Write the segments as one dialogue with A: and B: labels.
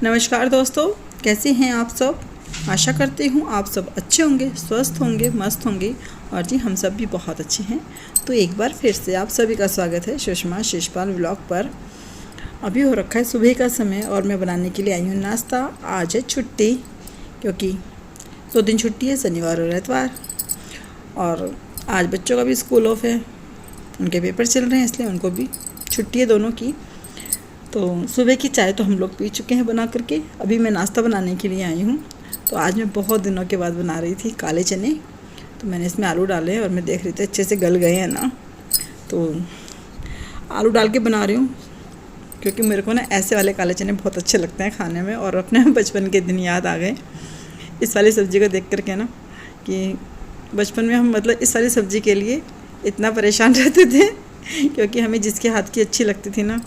A: नमस्कार दोस्तों, कैसे हैं आप सब। आशा करती हूँ आप सब अच्छे होंगे, स्वस्थ होंगे, मस्त होंगे। और जी हम सब भी बहुत अच्छे हैं। तो एक बार फिर से आप सभी का स्वागत है सुषमा शिषपाल व्लॉग पर। अभी हो रखा है सुबह का समय और मैं बनाने के लिए आई हूँ नाश्ता। आज है छुट्टी, क्योंकि 2 दिन छुट्टी है, शनिवार और इतवार। और आज बच्चों का भी स्कूल ऑफ है, उनके पेपर चल रहे हैं, इसलिए उनको भी छुट्टी है दोनों की। तो सुबह की चाय तो हम लोग पी चुके हैं बना करके। अभी मैं नाश्ता बनाने के लिए आई हूँ। तो आज मैं बहुत दिनों के बाद बना रही थी काले चने। तो मैंने इसमें आलू डाले और मैं देख रही थी अच्छे से गल गए हैं ना, तो आलू डाल के बना रही हूँ। क्योंकि मेरे को ना ऐसे वाले काले चने बहुत अच्छे लगते हैं खाने में, और अपने बचपन के दिन याद आ गए इस वाली सब्ज़ी को देख करके ना, कि बचपन में हम मतलब इस वाली सब्ज़ी के लिए इतना परेशान रहते थे। क्योंकि हमें जिसके हाथ की अच्छी लगती थी ना,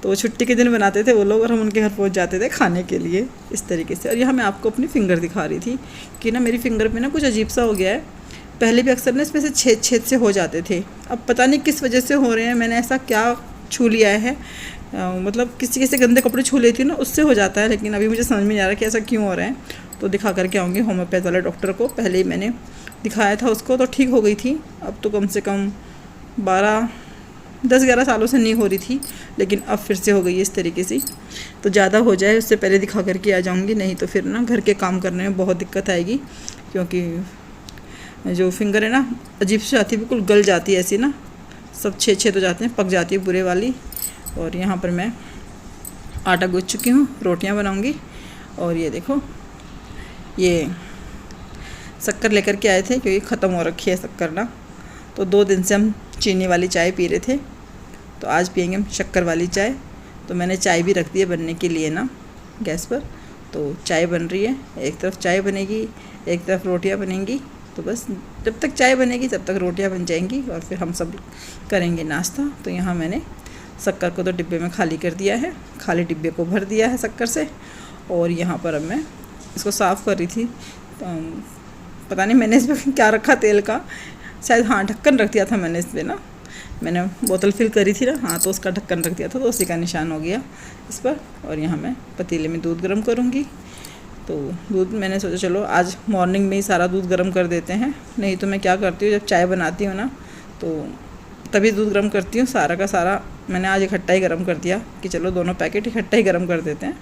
A: तो वो छुट्टी के दिन बनाते थे वो लोग, और हम उनके घर पहुंच जाते थे खाने के लिए इस तरीके से। और यहाँ मैं आपको अपनी फ़िंगर दिखा रही थी कि ना मेरी फ़िंगर पे ना कुछ अजीब सा हो गया है। पहले भी अक्सर ना इसमें से छेद से हो जाते थे, अब पता नहीं किस वजह से हो रहे हैं। मैंने ऐसा क्या छू लिया है, मतलब किसी से गंदे कपड़े छू लेती हूँ ना, उससे हो जाता है। लेकिन अभी मुझे समझ में नहीं आ रहा कि ऐसा क्यों हो रहा है। तो दिखा करके आऊँगी होम्योपैथ वाले डॉक्टर को। पहले ही मैंने दिखाया था उसको तो ठीक हो गई थी। अब तो कम से कम 10-11 सालों से नहीं हो रही थी, लेकिन अब फिर से हो गई है इस तरीके से। तो ज़्यादा हो जाए उससे पहले दिखा करके आ जाऊँगी, नहीं तो फिर ना घर के काम करने में बहुत दिक्कत आएगी। क्योंकि जो फिंगर है ना अजीब से आती है, बिल्कुल गल जाती है ऐसी ना, सब छेद हो जाते हैं, पक जाती है बुरे वाली। और यहाँ पर मैं आटा गूँथ चुकी हूँ, रोटियाँ बनाऊँगी। और ये देखो, ये शक्कर लेकर के आए थे क्योंकि ख़त्म हो रखी है शक्कर ना। तो 2 दिन से हम चीनी वाली चाय पी रहे थे, तो आज पियेंगे हम शक्कर वाली चाय। तो मैंने चाय भी रख दी है बनने के लिए ना गैस पर। तो चाय बन रही है, एक तरफ चाय बनेगी, एक तरफ रोटियां बनेंगी। तो बस जब तक चाय बनेगी तब तक रोटियां बन जाएंगी और फिर हम सब करेंगे नाश्ता। तो यहाँ मैंने शक्कर को तो डिब्बे में खाली कर दिया है, खाली डिब्बे को भर दिया है शक्कर से। और यहाँ पर अब मैं इसको साफ़ कर रही थी। तो पता नहीं मैंने इसमें क्या रखा तेल का, शायद हाँ ढक्कन रख दिया था मैंने इस पर ना। मैंने बोतल फिल करी थी ना, हाँ तो उसका ढक्कन रख दिया था, तो उसी का निशान हो गया इस पर। और यहाँ मैं पतीले में दूध गर्म करूँगी। तो दूध मैंने सोचा चलो आज मॉर्निंग में ही सारा दूध गर्म कर देते हैं। नहीं तो मैं क्या करती हूँ, जब चाय बनाती हूँ ना तो तभी दूध गर्म करती हूँ। सारा का सारा मैंने आज इकट्ठा ही गर्म कर दिया कि चलो दोनों पैकेट इकट्ठा ही गर्म कर देते हैं।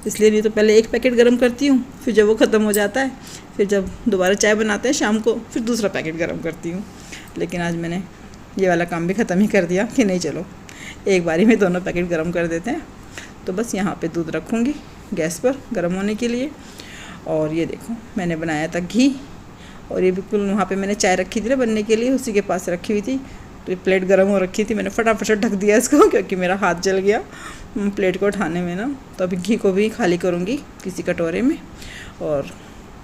A: इसलिए नहीं तो पहले एक पैकेट गर्म करती हूँ, फिर जब वो ख़त्म हो जाता है, फिर जब दोबारा चाय बनाते हैं शाम को, फिर दूसरा पैकेट गर्म करती हूँ। लेकिन आज मैंने ये वाला काम भी ख़त्म ही कर दिया कि नहीं चलो एक बारी में दोनों पैकेट गर्म कर देते हैं। तो बस यहाँ पे दूध रखूँगी गैस पर गर्म होने के लिए। और ये देखो मैंने बनाया था घी, और ये बिल्कुल वहाँ पे मैंने चाय रखी थी ना बनने के लिए, उसी के पास रखी हुई थी। तो ये प्लेट गर्म हो रखी थी, मैंने फटाफट ढक दिया इसको क्योंकि मेरा हाथ जल गया प्लेट को उठाने में ना। तो अभी घी को भी खाली करूँगी किसी कटोरे में। और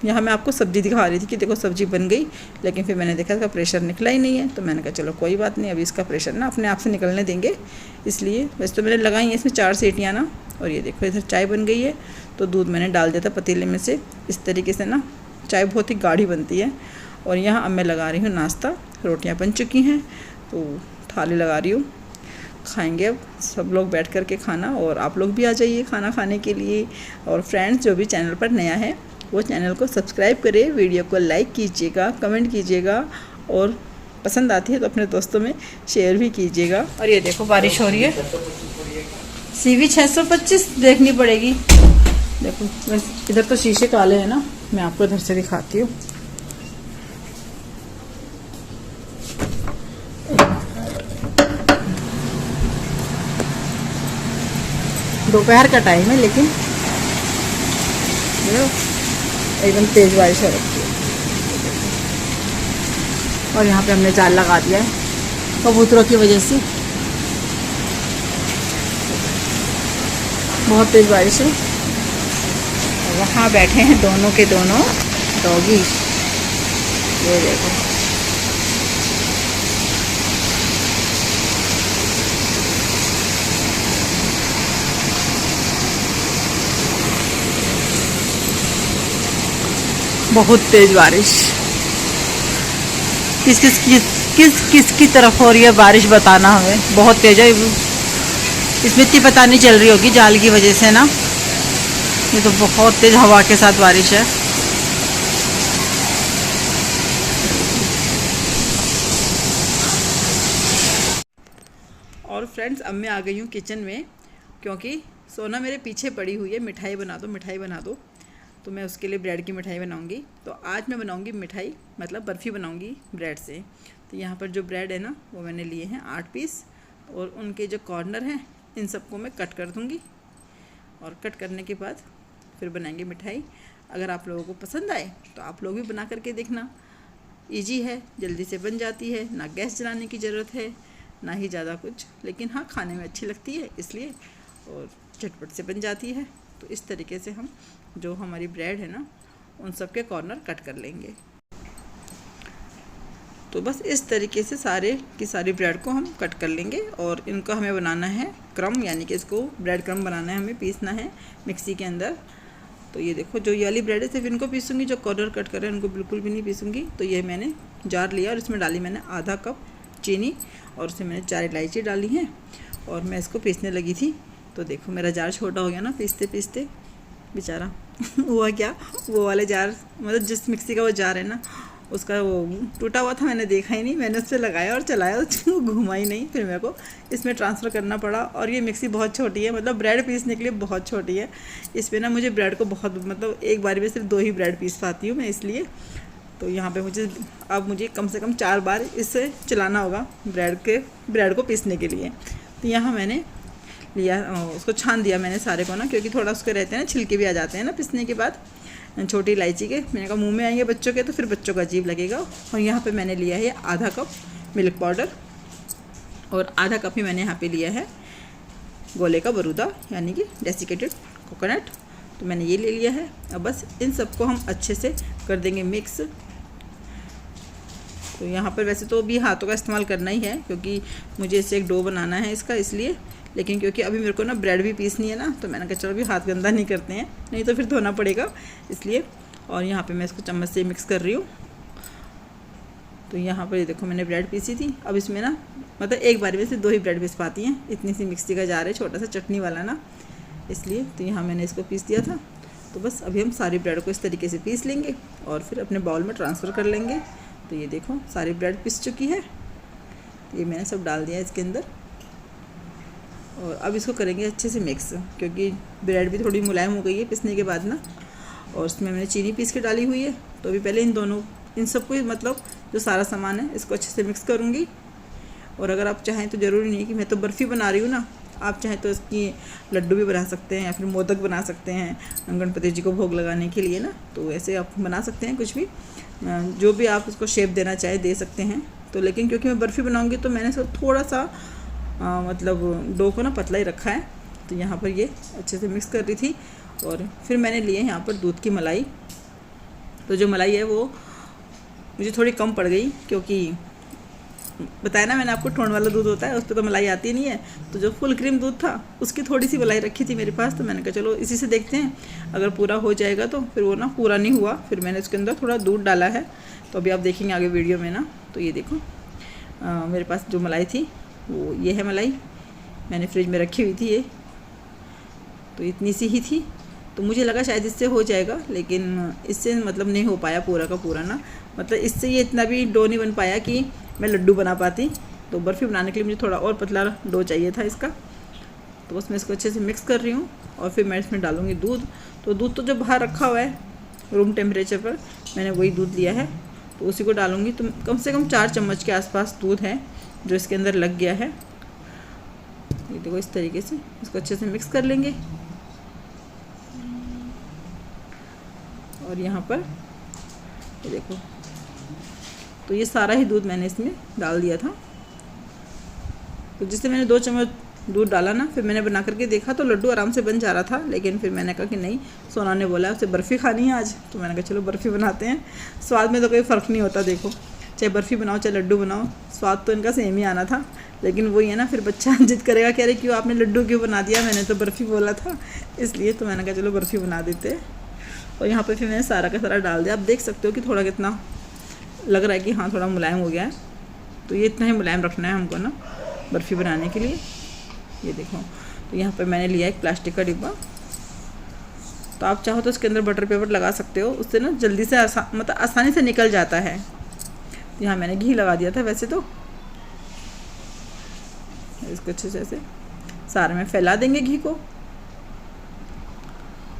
A: यहाँ मैं आपको सब्ज़ी दिखा रही थी कि देखो सब्ज़ी बन गई, लेकिन फिर मैंने देखा इसका प्रेशर निकला ही नहीं है। तो मैंने कहा चलो कोई बात नहीं, अभी इसका प्रेशर ना अपने आप से निकलने देंगे। इसलिए वैसे तो मैंने लगाई है इसमें 4 सीटियाँ ना। और ये देखो इधर चाय बन गई है। तो दूध मैंने डाल दिया था पतीले में से, इस तरीके से ना चाय बहुत ही गाढ़ी बनती है। और यहाँ अब मैं लगा रही हूँ नाश्ता, रोटियाँ बन चुकी हैं तो थाली लगा रही हूँ। खाएंगे अब सब लोग बैठ कर के खाना, और आप लोग भी आ जाइए खाना खाने के लिए। और फ्रेंड्स जो भी चैनल पर नया है वो चैनल को सब्सक्राइब करें, वीडियो को लाइक कीजिएगा, कमेंट कीजिएगा, और पसंद आती है तो अपने दोस्तों में शेयर भी कीजिएगा। और ये देखो बारिश हो रही है, CV 625 देखनी पड़ेगी। देखो बस इधर तो शीशे काले हैं ना, मैं आपको इधर से दिखाती हूँ। दोपहर का टाइम है, लेकिन एकदम तेज बारिश हो रखी है। और यहाँ पे हमने जाल लगा दिया है कबूतरों की वजह से, बहुत तेज बारिश है। और वहाँ बैठे हैं दोनों के दोनों डॉगी, ये देखो। बहुत तेज बारिश, किस की तरफ हो रही है बारिश बताना हमें। बहुत तेज है, इसमें इतनी पता नहीं चल रही होगी जाल की वजह से ना। ये तो बहुत तेज़ हवा के साथ बारिश है। और फ्रेंड्स, अब मैं आ गई हूँ किचन में, क्योंकि सोना मेरे पीछे पड़ी हुई है, मिठाई बना दो मिठाई बना दो। तो मैं उसके लिए ब्रेड की मिठाई बनाऊंगी। तो आज मैं बनाऊंगी मिठाई, मतलब बर्फ़ी बनाऊंगी ब्रेड से। तो यहाँ पर जो ब्रेड है ना, वो मैंने लिए हैं 8 पीस, और उनके जो कॉर्नर हैं इन सबको मैं कट कर दूँगी। और कट करने के बाद फिर बनाएंगे मिठाई। अगर आप लोगों को पसंद आए तो आप लोग भी बना करके देखना। ईजी है, जल्दी से बन जाती है, ना गैस जलाने की ज़रूरत है, ना ही ज़्यादा कुछ, लेकिन हाँ खाने में अच्छी लगती है इसलिए, और झटपट से बन जाती है। तो इस तरीके से हम जो हमारी ब्रेड है ना, उन सब के कॉर्नर कट कर लेंगे। तो बस इस तरीके से सारे की सारी ब्रेड को हम कट कर लेंगे। और इनको हमें बनाना है क्रम, यानी कि इसको ब्रेड क्रम बनाना है, हमें पीसना है मिक्सी के अंदर। तो ये देखो, जो ये वाली ब्रेड है सिर्फ इनको पीसूँगी, जो कॉर्नर कट कर रहे हैं उनको बिल्कुल भी नहीं पीसूँगी। तो ये मैंने जार लिया और इसमें डाली मैंने आधा कप चीनी, और उसमें मैंने 4 इलायची डाली हैं, और मैं इसको पीसने लगी थी। तो देखो मेरा जार छोटा हो गया ना पीसते पीसते, बेचारा हुआ क्या, वो वाले जार, मतलब जिस मिक्सी का वो जार है ना, उसका वो टूटा हुआ था, मैंने देखा ही नहीं, मैंने उस पर लगाया और चलाया, उसको घुमा ही नहीं, फिर मेरे को इसमें ट्रांसफ़र करना पड़ा। और ये मिक्सी बहुत छोटी है, मतलब ब्रेड पीसने के लिए बहुत छोटी है। इस पर ना मुझे ब्रेड को बहुत, मतलब एक बार में सिर्फ 2 ही ब्रेड पीस पाती हूँ मैं, इसलिए। तो यहाँ पे मुझे कम से कम 4 बार इससे चलाना होगा ब्रेड को पीसने के लिए। तो यहाँ मैंने लिया, उसको छान दिया मैंने सारे को ना, क्योंकि थोड़ा उसके रहते हैं ना, छिलके भी आ जाते हैं ना पीसने के बाद छोटी इलायची के। मैंने कहा मुंह में आएंगे बच्चों के तो फिर बच्चों का अजीब लगेगा। और यहाँ पे मैंने लिया है आधा कप मिल्क पाउडर, और आधा कप ही मैंने यहाँ पे लिया है गोले का बरूदा, यानी कि डेसिकेटेड कोकोनट। तो मैंने ये ले लिया है। अब बस इन सबको हम अच्छे से कर देंगे मिक्स। तो यहाँ पर वैसे तो भी हाथों का इस्तेमाल करना ही है, क्योंकि मुझे इससे एक डो बनाना है इसका, इसलिए। लेकिन क्योंकि अभी मेरे को ना ब्रेड भी पीसनी है ना, तो मैंने कहा चलो अभी हाथ गंदा नहीं करते हैं, नहीं तो फिर धोना पड़ेगा, इसलिए। और यहाँ पे मैं इसको चम्मच से मिक्स कर रही हूँ। तो यहाँ पर ये देखो मैंने ब्रेड पीसी थी। अब इसमें ना, मतलब एक बार में से 2 ही ब्रेड पीस पाती हैं, इतनी सी मिक्सी का जार है, छोटा सा चटनी वाला ना, इसलिए। तो यहाँ मैंने इसको पीस दिया था। तो बस अभी हम सारी ब्रेड को इस तरीके से पीस लेंगे और फिर अपने बाउल में ट्रांसफ़र कर लेंगे। तो ये देखो सारी ब्रेड पिस चुकी है। तो ये मैंने सब डाल दिया इसके अंदर, और अब इसको करेंगे अच्छे से मिक्स, क्योंकि ब्रेड भी थोड़ी मुलायम हो गई है पिसने के बाद ना। और उसमें मैंने चीनी पीस के डाली हुई है। तो अभी पहले इन सबको, मतलब जो सारा सामान है इसको अच्छे से मिक्स करूँगी। और अगर आप चाहें तो ज़रूरी नहीं कि मैं तो बर्फ़ी बना रही हूँ ना, आप चाहें तो इसकी लड्डू भी बना सकते हैं, या फिर मोदक बना सकते हैं गणपति जी को भोग लगाने के लिए ना। तो ऐसे आप बना सकते हैं, कुछ भी जो भी आप उसको शेप देना चाहे दे सकते हैं। तो लेकिन क्योंकि मैं बर्फ़ी बनाऊंगी तो मैंने इसको थोड़ा सा मतलब डो को ना पतला ही रखा है। तो यहाँ पर ये अच्छे से मिक्स कर रही थी। और फिर मैंने लिए यहाँ पर दूध की मलाई। तो जो मलाई है वो मुझे थोड़ी कम पड़ गई, क्योंकि बताया ना मैंने आपको, टोन वाला दूध होता है, उस पर तो मलाई आती नहीं है। तो जो फुल क्रीम दूध था उसकी थोड़ी सी मलाई रखी थी मेरे पास। तो मैंने कहा चलो इसी से देखते हैं, अगर पूरा हो जाएगा तो। फिर वो ना पूरा नहीं हुआ, फिर मैंने इसके अंदर थोड़ा दूध डाला है। तो अभी आप देखेंगे आगे वीडियो में ना। तो ये देखो मेरे पास जो मलाई थी वो ये है मलाई, मैंने फ्रिज में रखी हुई थी ये। तो इतनी सी ही थी। तो मुझे लगा शायद इससे हो जाएगा, लेकिन इससे मतलब नहीं हो पाया पूरा का पूरा ना। मतलब इससे ये इतना भी डो नहीं बन पाया कि मैं लड्डू बना पाती। तो बर्फ़ी बनाने के लिए मुझे थोड़ा और पतला डो चाहिए था इसका। तो बस मैं इसको अच्छे से मिक्स कर रही हूँ, और फिर मैं इसमें डालूँगी दूध। तो दूध तो जो बाहर रखा हुआ है रूम टेम्परेचर पर, मैंने वही दूध लिया है, तो उसी को डालूँगी। तो कम से कम 4 चम्मच के आसपास दूध है जो इसके अंदर लग गया है। ये देखो इस तरीके से इसको अच्छे से मिक्स कर लेंगे। और यहाँ पर ये देखो, तो ये सारा ही दूध मैंने इसमें डाल दिया था। तो जिससे मैंने 2 चम्मच दूध डाला ना, फिर मैंने बना करके देखा तो लड्डू आराम से बन जा रहा था। लेकिन फिर मैंने कहा कि नहीं, सोना ने बोला उसे बर्फ़ी खानी है आज, तो मैंने कहा चलो बर्फ़ी बनाते हैं। स्वाद में तो कोई फ़र्क नहीं होता, देखो चाहे बर्फ़ी बनाओ चाहे लड्डू बनाओ, स्वाद तो इनका सेम ही आना था। लेकिन वही है ना, फिर बच्चा जिद करेगा, कह रहे क्यों आपने लड्डू क्यों बना दिया, मैंने तो बर्फ़ी बोला था, इसलिए। तो मैंने कहा चलो बर्फ़ी बना देते। और यहाँ पर फिर मैंने सारा का सारा डाल दिया। आप देख सकते हो कि थोड़ा कितना लग रहा है कि हाँ थोड़ा मुलायम हो गया है। तो ये इतना ही मुलायम रखना है हमको ना बर्फ़ी बनाने के लिए। ये देखो, तो यहाँ पर मैंने लिया एक प्लास्टिक का डिब्बा, तो आप चाहो तो इसके अंदर बटर पेपर लगा सकते हो, उससे ना जल्दी से मतलब आसानी से निकल जाता है। तो यहाँ मैंने घी लगा दिया था वैसे तो। इसको अच्छे से ऐसे सारे में फैला देंगे घी को।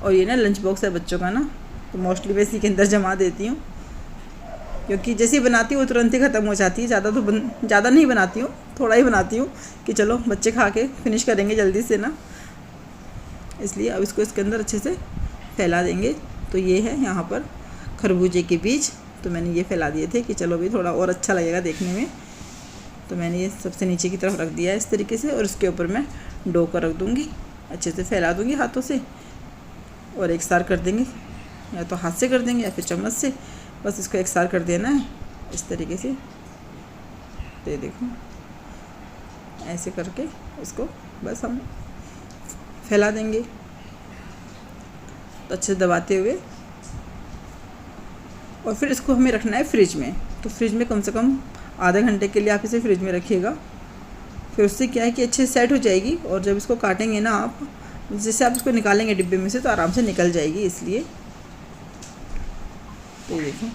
A: और ये ना लंच बॉक्स है बच्चों का ना, तो मोस्टली मैं इसी के अंदर जमा देती हूँ, क्योंकि जैसे ही बनाती हूँ वो तुरंत ही ख़त्म हो जाती है। ज़्यादा नहीं बनाती हूँ, थोड़ा ही बनाती हूँ कि चलो बच्चे खा के फिनिश करेंगे जल्दी से ना, इसलिए अब इसको इसके अंदर अच्छे से फैला देंगे। तो ये है यहाँ पर खरबूजे के बीज, तो मैंने ये फैला दिए थे कि चलो भी थोड़ा और अच्छा लगेगा देखने में। तो मैंने ये सबसे नीचे की तरफ रख दिया है इस तरीके से, और इसके ऊपर मैं डो को रख दूँगी, अच्छे से फैला दूँगी हाथों से, और एक सार कर देंगे, या तो हाथ से कर देंगे या फिर चम्मच से, बस इसको एक सार कर देना है इस तरीके से। ये देखो ऐसे करके इसको बस हम फैला देंगे, तो अच्छे से दबाते हुए। और फिर इसको हमें रखना है फ्रिज में, तो फ्रिज में कम से कम आधे घंटे के लिए आप इसे फ्रिज में रखिएगा। फिर उससे क्या है कि अच्छे से सेट हो जाएगी, और जब इसको काटेंगे ना आप, जैसे आप इसको निकालेंगे डिब्बे में से तो आराम से निकल जाएगी, इसलिए। तो ये देखो,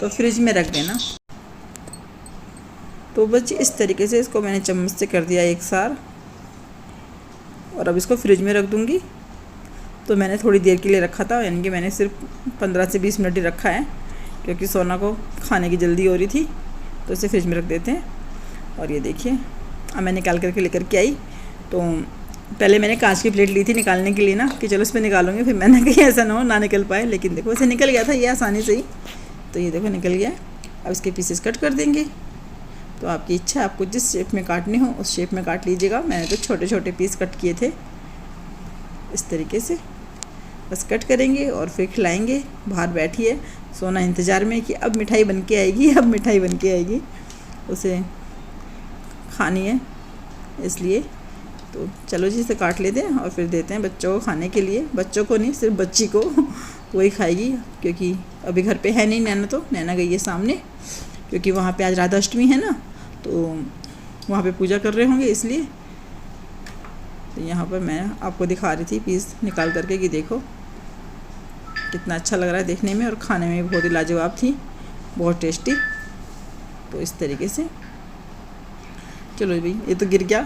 A: तो फ्रिज में रख देना। तो बस इस तरीके से इसको मैंने चम्मच से कर दिया एक सार, और अब इसको फ्रिज में रख दूँगी। तो मैंने थोड़ी देर के लिए रखा था, यानी कि मैंने सिर्फ 15 से 20 मिनट ही रखा है, क्योंकि सोना को खाने की जल्दी हो रही थी, तो इसे फ्रिज में रख देते हैं। और ये देखिए अब मैं निकाल करके लेकर के आई। तो पहले मैंने कांच की प्लेट ली थी निकालने के लिए ना, कि चलो इस पर निकालूंगी, फिर मैंने कहीं ऐसा ना हो ना निकल पाए, लेकिन देखो इसे निकल गया था ये आसानी से ही। तो ये देखो निकल गया। अब इसके पीसेस कट कर देंगे। तो आपकी इच्छा, आपको जिस शेप में काटने हो उस शेप में काट लीजिएगा। मैंने तो छोटे छोटे पीस कट किए थे इस तरीके से, बस कट करेंगे और फिर खिलाएंगे। बाहर बैठी है सोना इंतज़ार में कि अब मिठाई बन के आएगी, अब मिठाई बन के आएगी, उसे खानी है, इसलिए। तो चलो जी इसे काट लेते हैं और फिर देते हैं बच्चों को खाने के लिए। बच्चों को नहीं, सिर्फ बच्ची को वही खाएगी, क्योंकि अभी घर पे है नहीं नैना, तो नैना गई है सामने, क्योंकि वहाँ पे आज राधा अष्टमी है ना, तो वहाँ पे पूजा कर रहे होंगे इसलिए। तो यहाँ पर मैं आपको दिखा रही थी पीस निकाल करके कि देखो कितना अच्छा लग रहा है देखने में, और खाने में बहुत ही लाजवाब थी, बहुत टेस्टी। तो इस तरीके से चलो भाई, ये तो गिर गया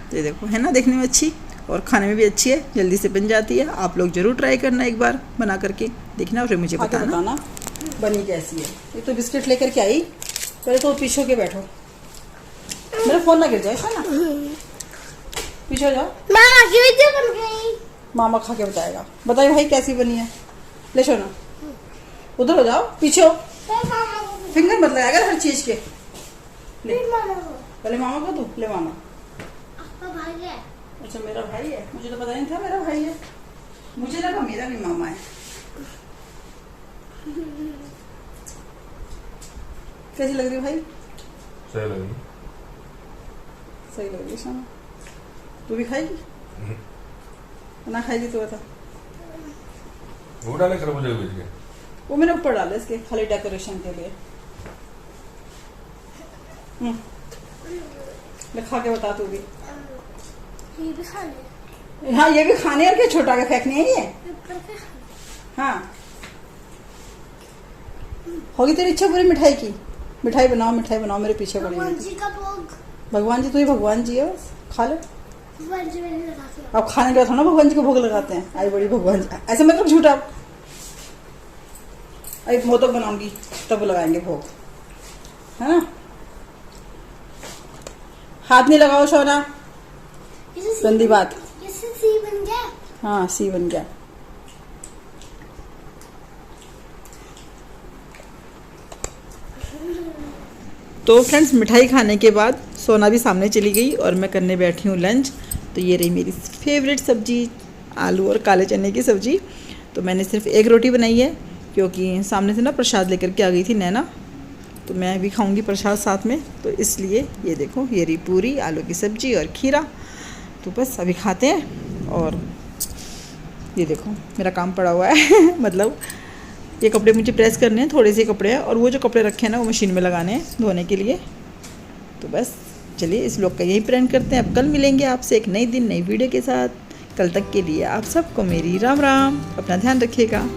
A: तो ये देखो है ना, देखने में अच्छी और खाने में भी अच्छी है, जल्दी से बन जाती है। आप लोग ज़रूर ट्राई करना एक बार बना करके देखना, और फिर मुझे बताना बनी कैसी है। ये तो बिस्किट लेकर के आई, पहले तो पीछे के बैठो, मेरा फ़ोन ना गिर जाए ना, पीछे जाओ।
B: बन गई।
A: मामा खा के बताएगा। बताइए भाई कैसी बनी है। ले सोना उधर हो जाओ, पीछे हो, फिंगर मत लगाएगा हर चीज के। ले पहले मामा को दो, ले मामा।
B: भाई है।
A: अच्छा मेरा भाई है, मुझे तो पता नहीं था मेरा भाई है, मुझे लगा मेरा भी मामा है। कैसी लग रही भाई?
C: सही लगी।
A: सही लग रही सोना। तू भी खाएगी? ना खाएगी तो बता।
C: वो डाले खरबूजे के बीज के?
A: वो मैंने ऊपर डाले इसके, खाली डेकोरेशन के लिए। ले खा के बता तू भी।
B: ये भी खाने।
A: हाँ ये भी खाने, और क्या छोटा के फेंकने है ये? हाँ होगी तेरी इच्छा पूरी मिठाई की। मिठाई बनाओ, मिठाई बनाओ, मेरे पीछे पड़ी
B: भगवान
A: है।
B: जी का भोग।
A: भगवान जी तो ये भगवान जी है, खा ले।
B: भगवान जी मैंने लगा के।
A: अब खाने के बाद थोड़ा भगवान जी को भोग लगाते हैं। आई बड़ी भगवान जी, ऐसे मतलब झूठा। अभी मोदक बनाऊंगी तब लगाएंगे भोग, है ना। हाथ नहीं लगाओ सोना, गंदी बात।
B: इससे सी बन गया।
A: हाँ सी बन गया। तो फ्रेंड्स मिठाई खाने के बाद सोना भी सामने चली गई और मैं करने बैठी हूँ लंच। तो ये रही मेरी फेवरेट सब्जी, आलू और काले चने की सब्जी। तो मैंने सिर्फ एक रोटी बनाई है, क्योंकि सामने से ना प्रसाद लेकर के आ गई थी नैना, तो मैं भी खाऊंगी प्रसाद साथ में, तो इसलिए ये देखो ये रही पूरी, आलू की सब्जी और खीरा। तो बस अभी खाते हैं। और ये देखो मेरा काम पड़ा हुआ है मतलब ये कपड़े मुझे प्रेस करने हैं, थोड़े से कपड़े हैं, और वो जो कपड़े रखे हैं ना वो मशीन में लगाने हैं धोने के लिए। तो बस चलिए इस व्लॉग का यही प्लान करते हैं। अब कल मिलेंगे आपसे एक नई दिन नई वीडियो के साथ। कल तक के लिए आप सबको मेरी राम राम। अपना ध्यान रखिएगा।